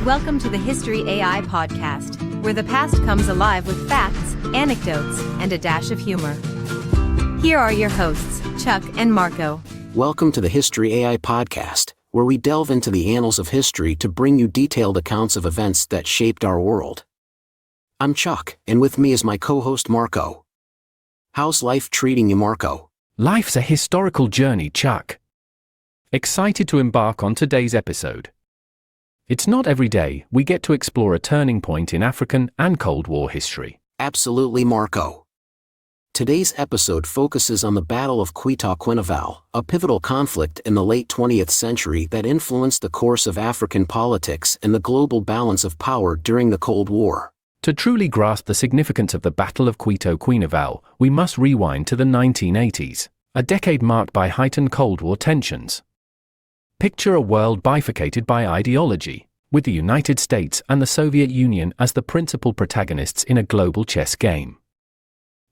Welcome to the History AI podcast, where the past comes alive with facts, anecdotes, and a dash of humor. Here are your hosts, Chuck and Marco. Welcome to the History AI podcast, where we delve into the annals of history to bring you detailed accounts of events that shaped our world. I'm Chuck, and with me is my co-host Marco. How's life treating you, Marco? Life's a historical journey, Chuck. Excited to embark on today's episode. It's not every day we get to explore a turning point in African and Cold War history. Absolutely, Marco. Today's episode focuses on the Battle of Cuito Cuanavale, a pivotal conflict in the late 20th century that influenced the course of African politics and the global balance of power during the Cold War. To truly grasp the significance of the Battle of Cuito Cuanavale, we must rewind to the 1980s, a decade marked by heightened Cold War tensions. Picture a world bifurcated by ideology, with the United States and the Soviet Union as the principal protagonists in a global chess game.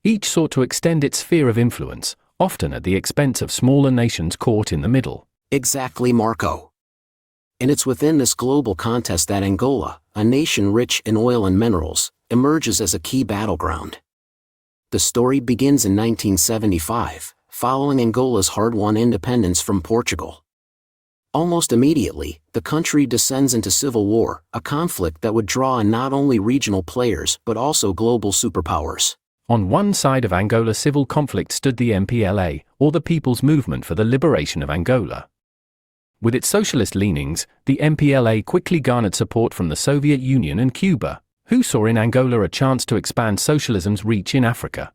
Each sought to extend its sphere of influence, often at the expense of smaller nations caught in the middle. Exactly, Marco. And it's within this global contest that Angola, a nation rich in oil and minerals, emerges as a key battleground. The story begins in 1975, following Angola's hard-won independence from Portugal. Almost immediately, the country descends into civil war, a conflict that would draw in not only regional players but also global superpowers. On one side of Angola's civil conflict stood the MPLA, or the People's Movement for the Liberation of Angola. With its socialist leanings, the MPLA quickly garnered support from the Soviet Union and Cuba, who saw in Angola a chance to expand socialism's reach in Africa.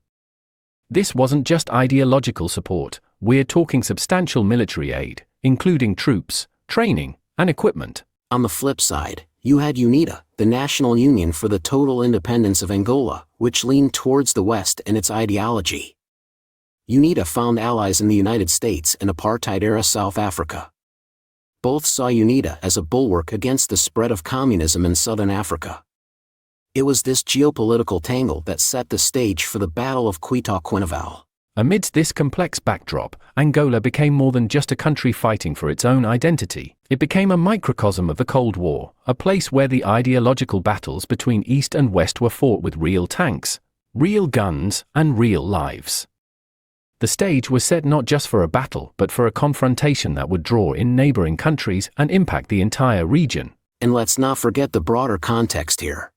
This wasn't just ideological support, we're talking substantial military aid, including troops, training, and equipment. On the flip side, you had UNITA, the National Union for the Total Independence of Angola, which leaned towards the West in its ideology. UNITA found allies in the United States and apartheid-era South Africa. Both saw UNITA as a bulwark against the spread of communism in Southern Africa. It was this geopolitical tangle that set the stage for the Battle of Cuito Cuanavale. Amidst this complex backdrop, Angola became more than just a country fighting for its own identity. It became a microcosm of the Cold War, a place where the ideological battles between East and West were fought with real tanks, real guns, and real lives. The stage was set not just for a battle, but for a confrontation that would draw in neighboring countries and impact the entire region. And let's not forget the broader context here.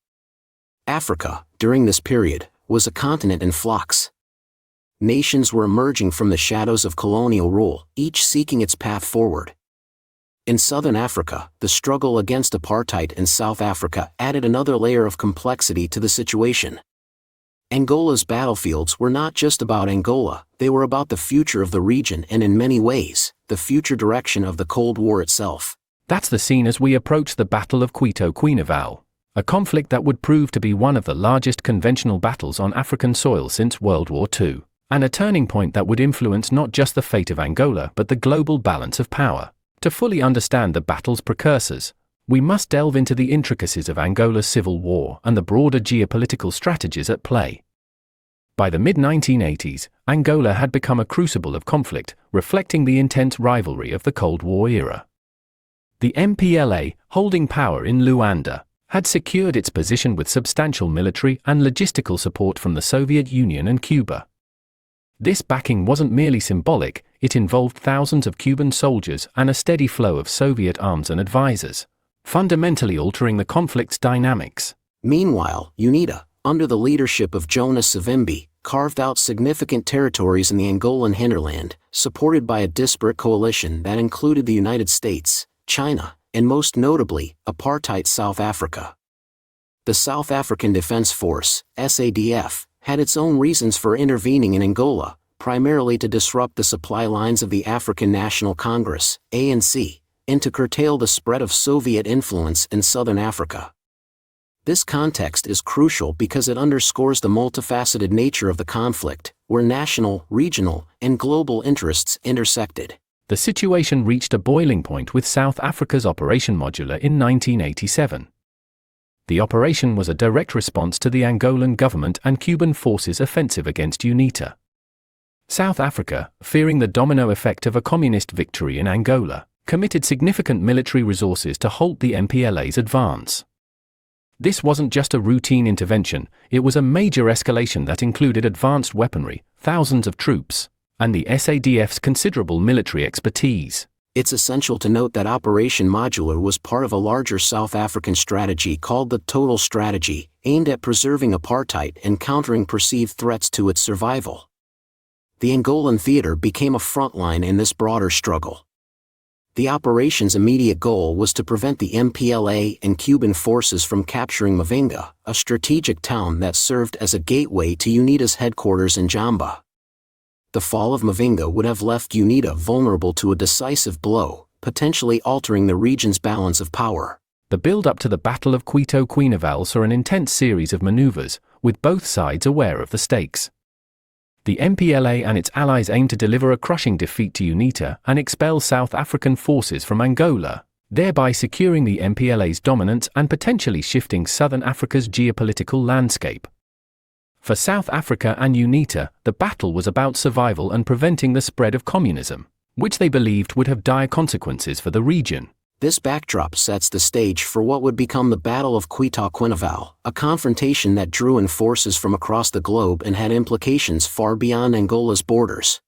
Africa, during this period, was a continent in flux. Nations were emerging from the shadows of colonial rule, each seeking its path forward. In Southern Africa, the struggle against apartheid in South Africa added another layer of complexity to the situation. Angola's battlefields were not just about Angola, they were about the future of the region and in many ways, the future direction of the Cold War itself. That's the scene as we approach the Battle of Cuito Cuanavale, a conflict that would prove to be one of the largest conventional battles on African soil since World War II. And a turning point that would influence not just the fate of Angola but the global balance of power. To fully understand the battle's precursors, we must delve into the intricacies of Angola's civil war and the broader geopolitical strategies at play. By the mid-1980s, Angola had become a crucible of conflict, reflecting the intense rivalry of the Cold War era. The MPLA, holding power in Luanda, had secured its position with substantial military and logistical support from the Soviet Union and Cuba. This backing wasn't merely symbolic, it involved thousands of Cuban soldiers and a steady flow of Soviet arms and advisors, fundamentally altering the conflict's dynamics. Meanwhile, UNITA, under the leadership of Jonas Savimbi, carved out significant territories in the Angolan hinterland, supported by a disparate coalition that included the United States, China, and most notably, apartheid South Africa. The South African Defense Force, SADF, had its own reasons for intervening in Angola, primarily to disrupt the supply lines of the African National Congress, ANC, and to curtail the spread of Soviet influence in Southern Africa. This context is crucial because it underscores the multifaceted nature of the conflict, where national, regional, and global interests intersected. The situation reached a boiling point with South Africa's Operation Modular in 1987. The operation was a direct response to the Angolan government and Cuban forces' offensive against UNITA. South Africa, fearing the domino effect of a communist victory in Angola, committed significant military resources to halt the MPLA's advance. This wasn't just a routine intervention, it was a major escalation that included advanced weaponry, thousands of troops, and the SADF's considerable military expertise. It's essential to note that Operation Modular was part of a larger South African strategy called the Total Strategy, aimed at preserving apartheid and countering perceived threats to its survival. The Angolan theater became a frontline in this broader struggle. The operation's immediate goal was to prevent the MPLA and Cuban forces from capturing Mavinga, a strategic town that served as a gateway to UNITA's headquarters in Jamba. The fall of Mavinga would have left UNITA vulnerable to a decisive blow, potentially altering the region's balance of power. The build-up to the Battle of Cuito Cuanavale saw an intense series of maneuvers, with both sides aware of the stakes. The MPLA and its allies aimed to deliver a crushing defeat to UNITA and expel South African forces from Angola, thereby securing the MPLA's dominance and potentially shifting Southern Africa's geopolitical landscape. For South Africa and UNITA, the battle was about survival and preventing the spread of communism, which they believed would have dire consequences for the region. This backdrop sets the stage for what would become the Battle of Cuito Cuanavale, a confrontation that drew in forces from across the globe and had implications far beyond Angola's borders.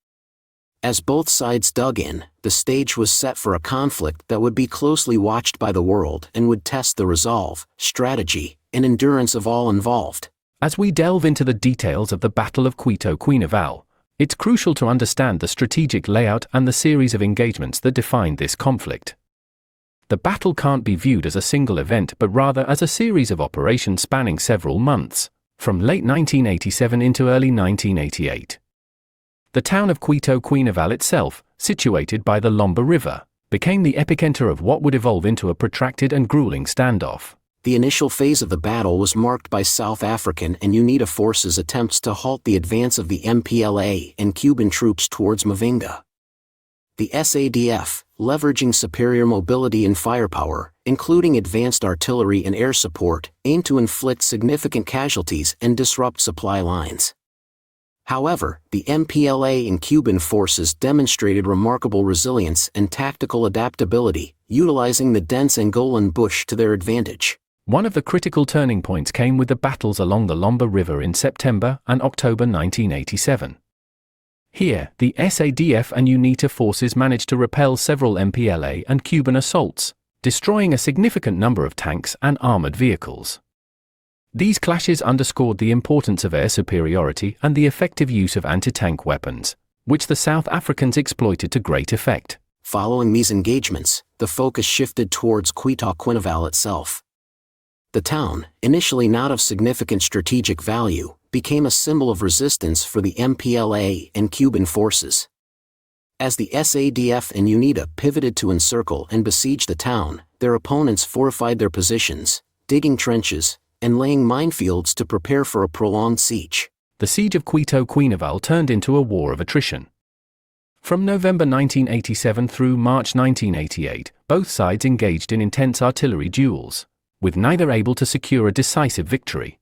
As both sides dug in, the stage was set for a conflict that would be closely watched by the world and would test the resolve, strategy, and endurance of all involved. As we delve into the details of the Battle of Cuito Cuanavale, it's crucial to understand the strategic layout and the series of engagements that defined this conflict. The battle can't be viewed as a single event but rather as a series of operations spanning several months, from late 1987 into early 1988. The town of Cuito Cuanavale itself, situated by the Lomba River, became the epicenter of what would evolve into a protracted and grueling standoff. The initial phase of the battle was marked by South African and UNITA forces' attempts to halt the advance of the MPLA and Cuban troops towards Mavinga. The SADF, leveraging superior mobility and firepower, including advanced artillery and air support, aimed to inflict significant casualties and disrupt supply lines. However, the MPLA and Cuban forces demonstrated remarkable resilience and tactical adaptability, utilizing the dense Angolan bush to their advantage. One of the critical turning points came with the battles along the Lomba River in September and October 1987. Here, the SADF and UNITA forces managed to repel several MPLA and Cuban assaults, destroying a significant number of tanks and armored vehicles. These clashes underscored the importance of air superiority and the effective use of anti-tank weapons, which the South Africans exploited to great effect. Following these engagements, the focus shifted towards Cuito Cuanavale itself. The town, initially not of significant strategic value, became a symbol of resistance for the MPLA and Cuban forces. As the SADF and UNITA pivoted to encircle and besiege the town, their opponents fortified their positions, digging trenches, and laying minefields to prepare for a prolonged siege. The siege of Cuito Cuanavale turned into a war of attrition. From November 1987 through March 1988, both sides engaged in intense artillery duels, with neither able to secure a decisive victory.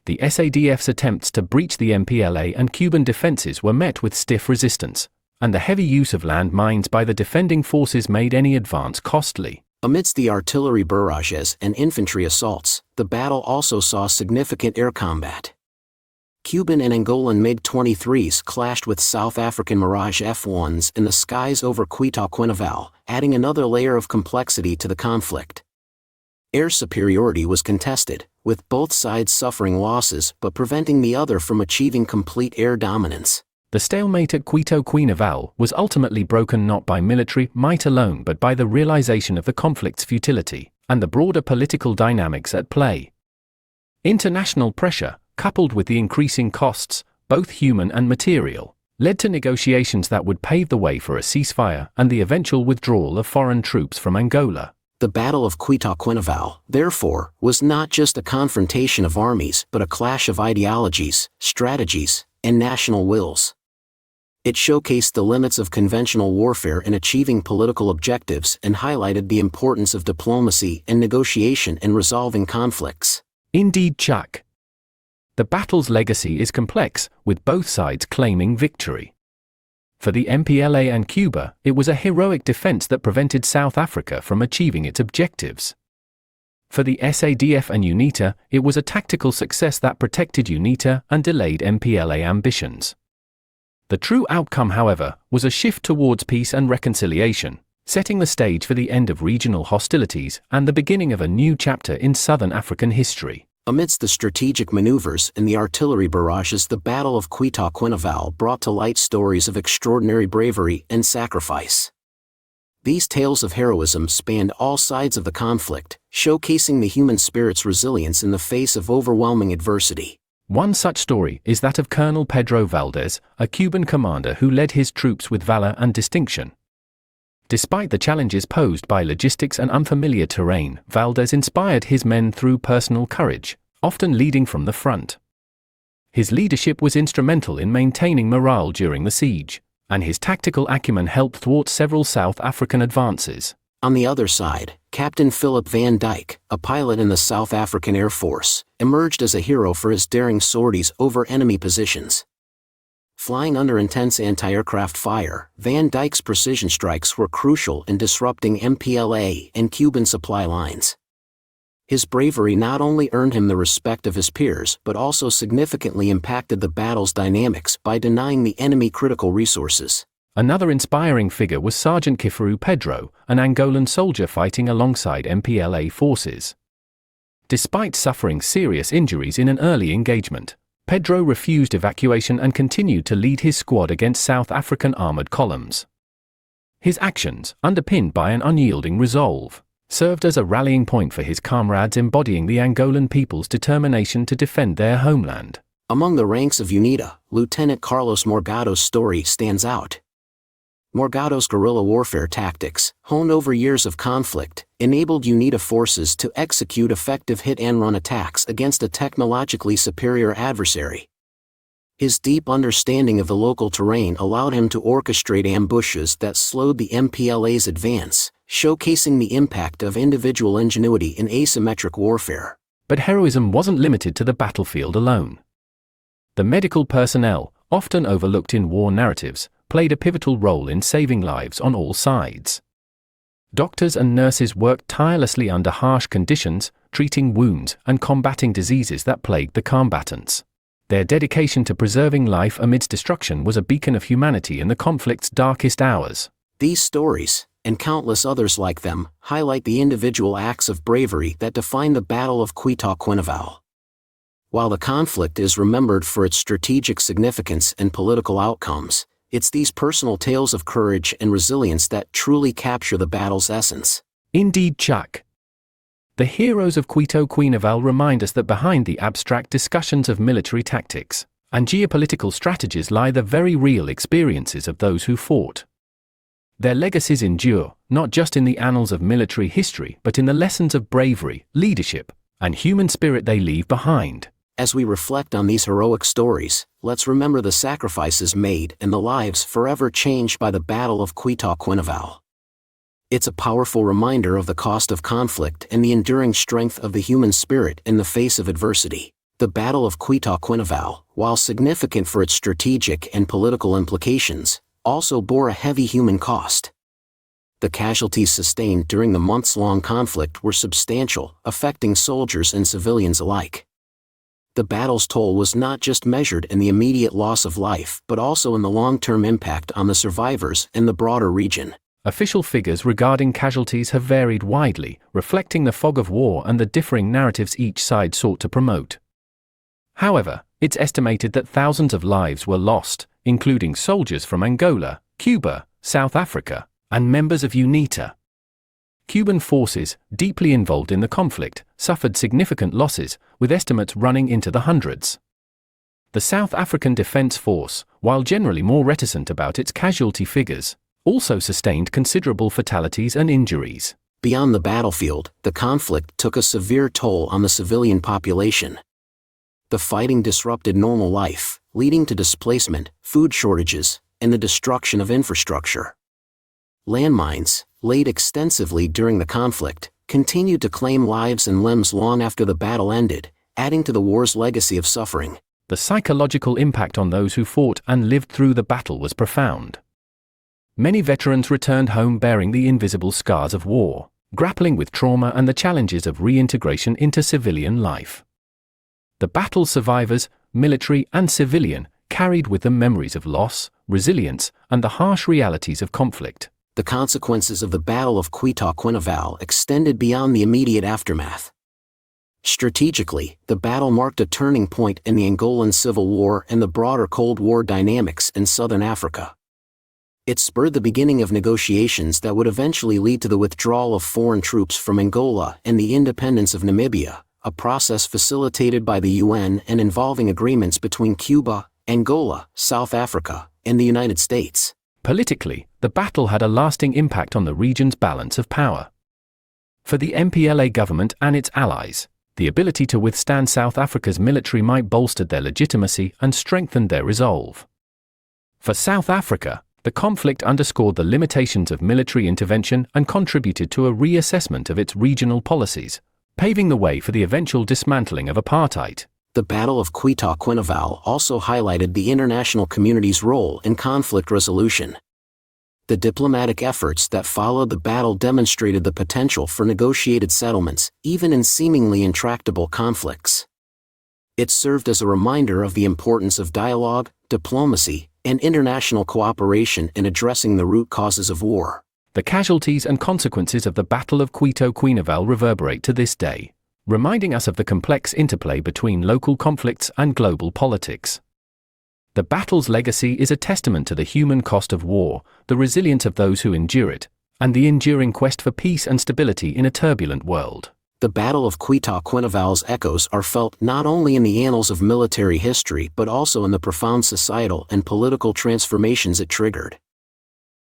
The SADF's attempts to breach the MPLA and Cuban defenses were met with stiff resistance, and the heavy use of land mines by the defending forces made any advance costly. Amidst the artillery barrages and infantry assaults, the battle also saw significant air combat. Cuban and Angolan MiG-23s clashed with South African Mirage F-1s in the skies over Cuito Cuanavale, adding another layer of complexity to the conflict. Air superiority was contested, with both sides suffering losses but preventing the other from achieving complete air dominance. The stalemate at Cuito Cuanavale was ultimately broken not by military might alone but by the realization of the conflict's futility, and the broader political dynamics at play. International pressure, coupled with the increasing costs, both human and material, led to negotiations that would pave the way for a ceasefire and the eventual withdrawal of foreign troops from Angola. The Battle of Cuito Cuanavale, therefore, was not just a confrontation of armies but a clash of ideologies, strategies, and national wills. It showcased the limits of conventional warfare in achieving political objectives and highlighted the importance of diplomacy and negotiation in resolving conflicts. Indeed, Chuck. The battle's legacy is complex, with both sides claiming victory. For the MPLA and Cuba, it was a heroic defense that prevented South Africa from achieving its objectives. For the SADF and UNITA, it was a tactical success that protected UNITA and delayed MPLA ambitions. The true outcome, however, was a shift towards peace and reconciliation, setting the stage for the end of regional hostilities and the beginning of a new chapter in Southern African history. Amidst the strategic maneuvers and the artillery barrages, the Battle of Cuito Cuanavale brought to light stories of extraordinary bravery and sacrifice. These tales of heroism spanned all sides of the conflict, showcasing the human spirit's resilience in the face of overwhelming adversity. One such story is that of Colonel Pedro Valdez, a Cuban commander who led his troops with valor and distinction. Despite the challenges posed by logistics and unfamiliar terrain, Valdez inspired his men through personal courage, often leading from the front. His leadership was instrumental in maintaining morale during the siege, and his tactical acumen helped thwart several South African advances. On the other side, Captain Philip van Dijk, a pilot in the South African Air Force, emerged as a hero for his daring sorties over enemy positions. Flying under intense anti-aircraft fire, Van Dijk's precision strikes were crucial in disrupting MPLA and Cuban supply lines. His bravery not only earned him the respect of his peers but also significantly impacted the battle's dynamics by denying the enemy critical resources. Another inspiring figure was Sergeant Kifaru Pedro, an Angolan soldier fighting alongside MPLA forces. Despite suffering serious injuries in an early engagement, Pedro refused evacuation and continued to lead his squad against South African armored columns. His actions, underpinned by an unyielding resolve, served as a rallying point for his comrades, embodying the Angolan people's determination to defend their homeland. Among the ranks of UNITA, Lieutenant Carlos Morgado's story stands out. Morgado's guerrilla warfare tactics, honed over years of conflict, enabled UNITA forces to execute effective hit-and-run attacks against a technologically superior adversary. His deep understanding of the local terrain allowed him to orchestrate ambushes that slowed the MPLA's advance, showcasing the impact of individual ingenuity in asymmetric warfare. But heroism wasn't limited to the battlefield alone. The medical personnel, often overlooked in war narratives, played a pivotal role in saving lives on all sides. Doctors and nurses worked tirelessly under harsh conditions, treating wounds and combating diseases that plagued the combatants. Their dedication to preserving life amidst destruction was a beacon of humanity in the conflict's darkest hours. These stories, and countless others like them, highlight the individual acts of bravery that define the Battle of Cuito Cuanavale. While the conflict is remembered for its strategic significance and political outcomes, it's these personal tales of courage and resilience that truly capture the battle's essence. Indeed, Chuck. The heroes of Cuito Cuanavale remind us that behind the abstract discussions of military tactics and geopolitical strategies lie the very real experiences of those who fought. Their legacies endure, not just in the annals of military history but in the lessons of bravery, leadership, and human spirit they leave behind. As we reflect on these heroic stories, let's remember the sacrifices made and the lives forever changed by the Battle of Cuito Cuanavale. It's a powerful reminder of the cost of conflict and the enduring strength of the human spirit in the face of adversity. The Battle of Cuito Cuanavale, while significant for its strategic and political implications, also bore a heavy human cost. The casualties sustained during the months-long conflict were substantial, affecting soldiers and civilians alike. The battle's toll was not just measured in the immediate loss of life but also in the long-term impact on the survivors and the broader region. Official figures regarding casualties have varied widely, reflecting the fog of war and the differing narratives each side sought to promote. However, it's estimated that thousands of lives were lost, including soldiers from Angola, Cuba, South Africa, and members of UNITA. Cuban forces, deeply involved in the conflict, suffered significant losses, with estimates running into the hundreds. The South African Defence Force, while generally more reticent about its casualty figures, also sustained considerable fatalities and injuries. Beyond the battlefield, the conflict took a severe toll on the civilian population. The fighting disrupted normal life, leading to displacement, food shortages, and the destruction of infrastructure. Landmines, laid extensively during the conflict, continued to claim lives and limbs long after the battle ended, adding to the war's legacy of suffering. The psychological impact on those who fought and lived through the battle was profound. Many veterans returned home bearing the invisible scars of war, grappling with trauma and the challenges of reintegration into civilian life. The battle survivors, military and civilian, carried with them memories of loss, resilience, and the harsh realities of conflict. The consequences of the Battle of Cuito Cuanavale extended beyond the immediate aftermath. Strategically, the battle marked a turning point in the Angolan Civil War and the broader Cold War dynamics in southern Africa. It spurred the beginning of negotiations that would eventually lead to the withdrawal of foreign troops from Angola and the independence of Namibia, a process facilitated by the UN and involving agreements between Cuba, Angola, South Africa, and the United States. Politically, the battle had a lasting impact on the region's balance of power. For the MPLA government and its allies, the ability to withstand South Africa's military might bolstered their legitimacy and strengthened their resolve. For South Africa, the conflict underscored the limitations of military intervention and contributed to a reassessment of its regional policies, paving the way for the eventual dismantling of apartheid. The Battle of Cuito Cuanavale also highlighted the international community's role in conflict resolution. The diplomatic efforts that followed the battle demonstrated the potential for negotiated settlements, even in seemingly intractable conflicts. It served as a reminder of the importance of dialogue, diplomacy, and international cooperation in addressing the root causes of war. The casualties and consequences of the Battle of Cuito Cuanavale reverberate to this day, reminding us of the complex interplay between local conflicts and global politics. The battle's legacy is a testament to the human cost of war, the resilience of those who endure it, and the enduring quest for peace and stability in a turbulent world. The Battle of Cuito Cuanavale's echoes are felt not only in the annals of military history but also in the profound societal and political transformations it triggered.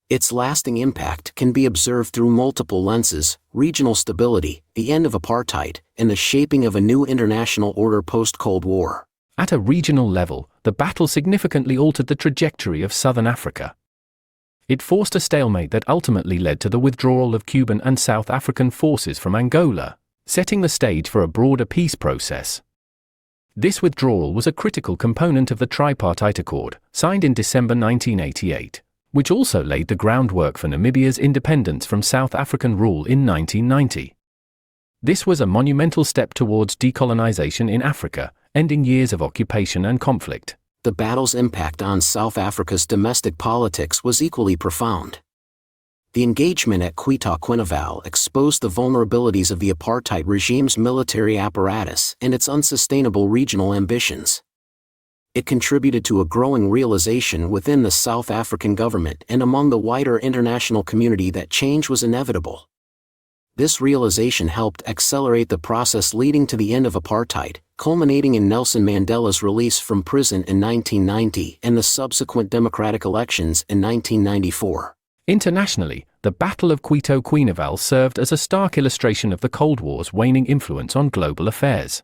Its lasting impact can be observed through multiple lenses: regional stability, the end of apartheid, and the shaping of a new international order post-Cold War. At a regional level, the battle significantly altered the trajectory of southern Africa. It forced a stalemate that ultimately led to the withdrawal of Cuban and South African forces from Angola, setting the stage for a broader peace process. This withdrawal was a critical component of the Tripartite Accord, signed in December 1988, which also laid the groundwork for Namibia's independence from South African rule in 1990. This was a monumental step towards decolonization in Africa, ending years of occupation and conflict. The battle's impact on South Africa's domestic politics was equally profound. The engagement at Cuito Cuanavale exposed the vulnerabilities of the apartheid regime's military apparatus and its unsustainable regional ambitions. It contributed to a growing realization within the South African government and among the wider international community that change was inevitable. This realization helped accelerate the process leading to the end of apartheid, culminating in Nelson Mandela's release from prison in 1990 and the subsequent democratic elections in 1994. Internationally, the Battle of Cuito Cuanavale served as a stark illustration of the Cold War's waning influence on global affairs.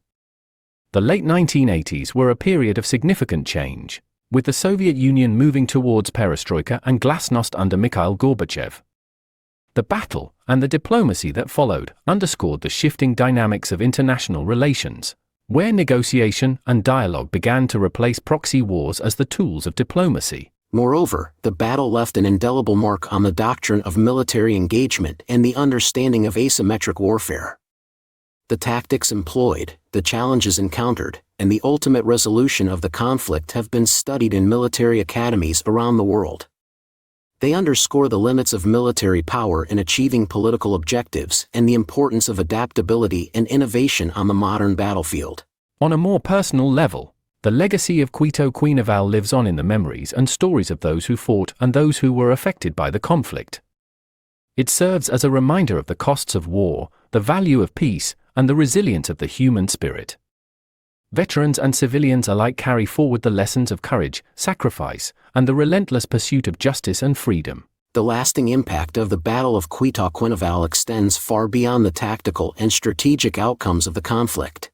The late 1980s were a period of significant change, with the Soviet Union moving towards perestroika and glasnost under Mikhail Gorbachev. The battle, and the diplomacy that followed, underscored the shifting dynamics of international relations, where negotiation and dialogue began to replace proxy wars as the tools of diplomacy. Moreover, the battle left an indelible mark on the doctrine of military engagement and the understanding of asymmetric warfare. The tactics employed, the challenges encountered, and the ultimate resolution of the conflict have been studied in military academies around the world. They underscore the limits of military power in achieving political objectives and the importance of adaptability and innovation on the modern battlefield. On a more personal level, the legacy of Cuito Cuanavale lives on in the memories and stories of those who fought and those who were affected by the conflict. It serves as a reminder of the costs of war, the value of peace, and the resilience of the human spirit. Veterans and civilians alike carry forward the lessons of courage, sacrifice, and the relentless pursuit of justice and freedom. The lasting impact of the Battle of Cuito Cuanavale extends far beyond the tactical and strategic outcomes of the conflict.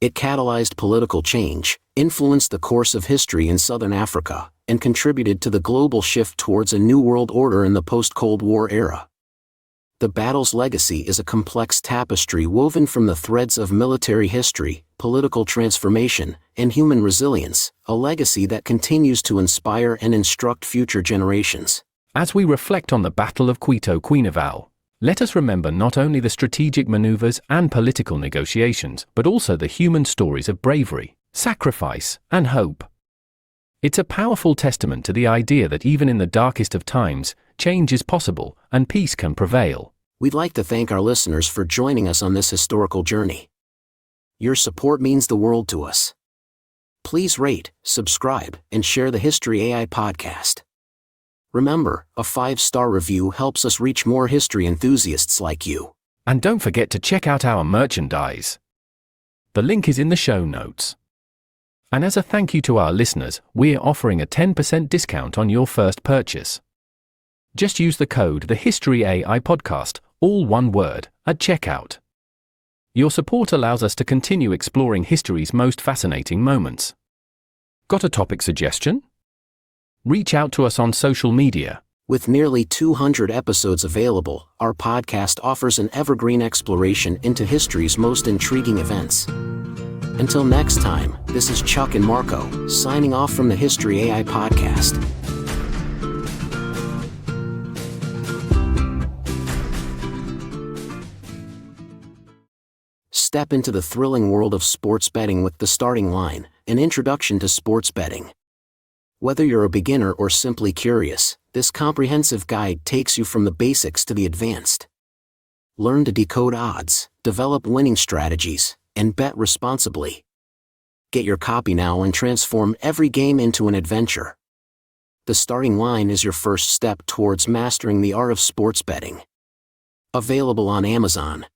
It catalyzed political change, influenced the course of history in southern Africa, and contributed to the global shift towards a new world order in the post-Cold War era. The battle's legacy is a complex tapestry woven from the threads of military history, political transformation, and human resilience, a legacy that continues to inspire and instruct future generations. As we reflect on the Battle of Cuito Cuanavale, let us remember not only the strategic maneuvers and political negotiations, but also the human stories of bravery, sacrifice, and hope. It's a powerful testament to the idea that even in the darkest of times, change is possible and peace can prevail. We'd like to thank our listeners for joining us on this historical journey. Your support means the world to us. Please rate, subscribe, and share the History AI podcast. Remember, a 5-star review helps us reach more history enthusiasts like you. And don't forget to check out our merchandise. The link is in the show notes. And as a thank you to our listeners, we're offering a 10% discount on your first purchase. Just use the code The History AI Podcast, all one word, at checkout. Your support allows us to continue exploring history's most fascinating moments. Got a topic suggestion? Reach out to us on social media. With nearly 200 episodes available, our podcast offers an evergreen exploration into history's most intriguing events. Until next time, this is Chuck and Marco, signing off from the History AI podcast. Step into the thrilling world of sports betting with The Starting Line, an introduction to sports betting. Whether you're a beginner or simply curious, this comprehensive guide takes you from the basics to the advanced. Learn to decode odds, develop winning strategies, and bet responsibly. Get your copy now and transform every game into an adventure. The Starting Line is your first step towards mastering the art of sports betting. Available on Amazon.